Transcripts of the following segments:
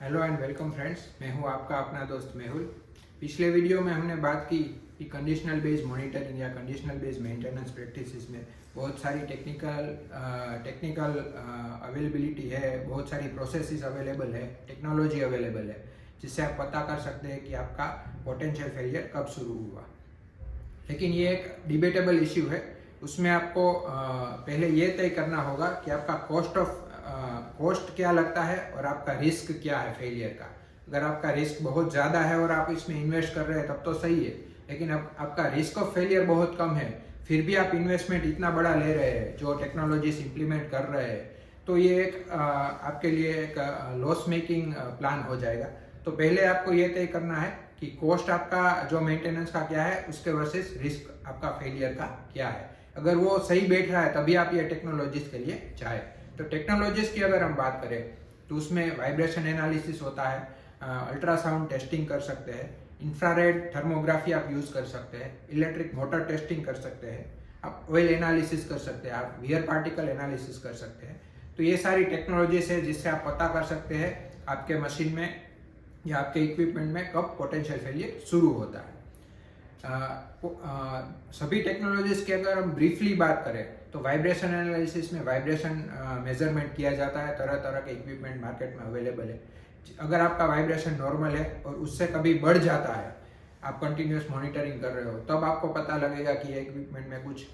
Hello and welcome friends, मैं हूं आपका अपना दोस्त मेहुल। पिछले वीडियो में हमने बात की कि कंडीशनल बेस्ड मॉनिटरिंग या कंडीशनल बेस्ड मेंटेनेंस प्रैक्टिसेस में बहुत सारी टेक्निकल अवेलेबिलिटी है, बहुत सारी प्रोसेसेस अवेलेबल है, टेक्नोलॉजी अवेलेबल है, जिससे आप पता कर सकते हैं कि आपका पोटेंशियल फेलियर कब शुरू हुआ। लेकिन ये एक डिबेटेबल इश्यू है। उसमें आपको पहले ये तय करना होगा कि आपका कॉस्ट क्या लगता है और आपका रिस्क क्या है फेलियर का। अगर आपका रिस्क बहुत ज़्यादा है और आप इसमें इन्वेस्ट कर रहे हैं तब तो सही है, लेकिन अब आपका रिस्क ऑफ फेलियर बहुत कम है, फिर भी आप इन्वेस्टमेंट इतना बड़ा ले रहे हैं, जो टेक्नोलॉजीज इंप्लीमेंट कर रहे हैं, तो ये एक आपके लिए एक लॉस मेकिंग प्लान हो जाएगा। तो पहले आपको ये तय करना है कि कॉस्ट आपका जो मेंटेनेंस का क्या है, उसके वर्सेस रिस्क आपका फेलियर का क्या है। अगर वो सही बैठ रहा है तभी आप ये टेक्नोलॉजीज के लिए जाए। तो टेक्नोलॉजीज की अगर हम बात करें तो उसमें वाइब्रेशन एनालिसिस होता है, अल्ट्रासाउंड टेस्टिंग कर सकते हैं, इंफ्रारेड थर्मोग्राफी आप यूज़ कर सकते हैं, इलेक्ट्रिक मोटर टेस्टिंग कर सकते हैं, आप ऑयल एनालिसिस कर सकते हैं, आप वियर पार्टिकल एनालिसिस कर सकते हैं। तो ये सारी टेक्नोलॉजीज है जिससे आप पता कर सकते हैं आपके मशीन में या आपके इक्विपमेंट में कब पोटेंशियल फेलियर शुरू होता है। सभी टेक्नोलॉजीज की अगर हम ब्रीफली बात करें तो वाइब्रेशन एनालिसिस में वाइब्रेशन मेजरमेंट किया जाता है। तरह तरह के इक्विपमेंट मार्केट में अवेलेबल है। अगर आपका वाइब्रेशन नॉर्मल है और उससे कभी बढ़ जाता है, आप कंटिन्यूस मॉनिटरिंग कर रहे हो, तब आपको पता लगेगा कि ये इक्विपमेंट में कुछ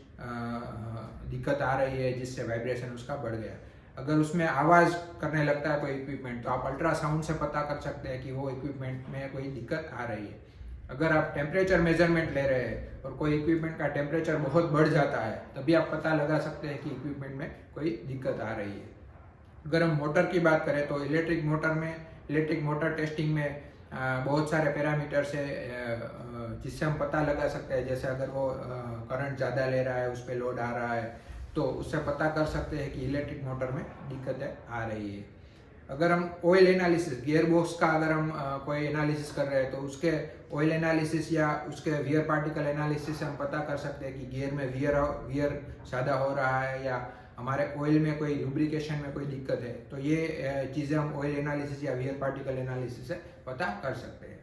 दिक्कत आ रही है जिससे वाइब्रेशन उसका बढ़ गया। अगर उसमें आवाज़ करने लगता है कोई इक्विपमेंट, तो आप अल्ट्रासाउंड से पता कर सकते हैं कि वो इक्विपमेंट में कोई दिक्कत आ रही है। अगर आप टेम्परेचर मेजरमेंट ले रहे हैं और कोई इक्विपमेंट का टेम्परेचर बहुत बढ़ जाता है, तभी आप पता लगा सकते हैं कि इक्विपमेंट में कोई दिक्कत आ रही है। अगर हम मोटर की बात करें तो इलेक्ट्रिक मोटर टेस्टिंग में बहुत सारे पैरामीटर्स है जिससे हम पता लगा सकते हैं। जैसे अगर वो करंट ज़्यादा ले रहा है, उस पर लोड आ रहा है, तो उससे पता कर सकते हैं कि इलेक्ट्रिक मोटर में दिक्कतें आ रही है। अगर हम ऑयल एनालिसिस, गियर बॉक्स का अगर हम कोई एनालिसिस कर रहे हैं तो उसके ऑयल एनालिसिस या उसके वियर पार्टिकल एनालिसिस से हम पता कर सकते हैं कि गियर में वियर ज़्यादा हो रहा है या हमारे ऑयल में कोई लुब्रिकेशन में कोई दिक्कत है। तो ये चीज़ें हम ऑयल एनालिसिस या वियर पार्टिकल एनालिसिस से पता कर सकते हैं।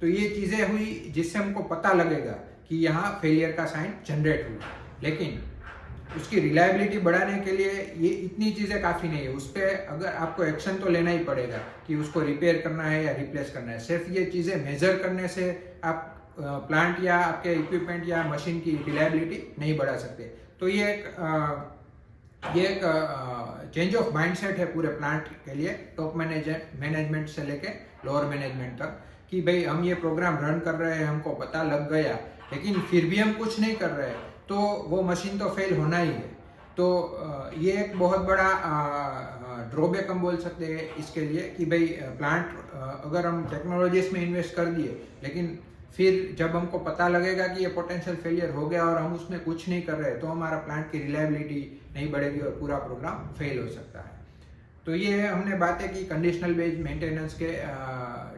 तो ये चीज़ें हुई जिससे हमको पता लगेगा कि यहाँ फेलियर का साइन जनरेट हुआ। लेकिन उसकी रिलायबिलिटी बढ़ाने के लिए ये इतनी चीज़ें काफ़ी नहीं है। उस पर अगर आपको एक्शन तो लेना ही पड़ेगा कि उसको रिपेयर करना है या रिप्लेस करना है। सिर्फ ये चीज़ें मेजर करने से आप प्लांट या आपके इक्विपमेंट या मशीन की रिलायबिलिटी नहीं बढ़ा सकते। तो ये एक चेंज ऑफ माइंडसेट है पूरे प्लांट के लिए, टॉप मैनेजमेंट से लेके लोअर मैनेजमेंट तक, कि भाई हम ये प्रोग्राम रन कर रहे हैं, हमको पता लग गया, लेकिन फिर भी हम कुछ नहीं कर रहे तो वो मशीन तो फेल होना ही है। तो ये एक बहुत बड़ा ड्रॉबैक हम बोल सकते हैं इसके लिए कि भाई प्लांट अगर हम टेक्नोलॉजीज में इन्वेस्ट कर दिए, लेकिन फिर जब हमको पता लगेगा कि ये पोटेंशियल फेलियर हो गया और हम उसमें कुछ नहीं कर रहे, तो हमारा प्लांट की रिलायबिलिटी नहीं बढ़ेगी और पूरा प्रोग्राम फेल हो सकता है। तो ये हमने बातें की कंडीशनल बेस्ड मेंटेनेंस के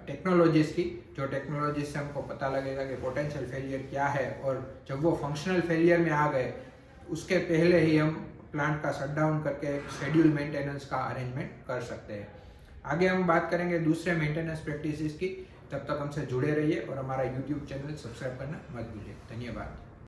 टेक्नोलॉजीज की, जो टेक्नोलॉजीज से हमको पता लगेगा कि पोटेंशियल फेलियर क्या है, और जब वो फंक्शनल फेलियर में आ गए उसके पहले ही हम प्लांट का शट डाउन करके शेड्यूल मेंटेनेंस का अरेंजमेंट कर सकते हैं। आगे हम बात करेंगे दूसरे मेंटेनेंस प्रैक्टिसेस की। तब तक हमसे जुड़े रहिए और हमारा यूट्यूब चैनल सब्सक्राइब करना मत भूलिए। धन्यवाद।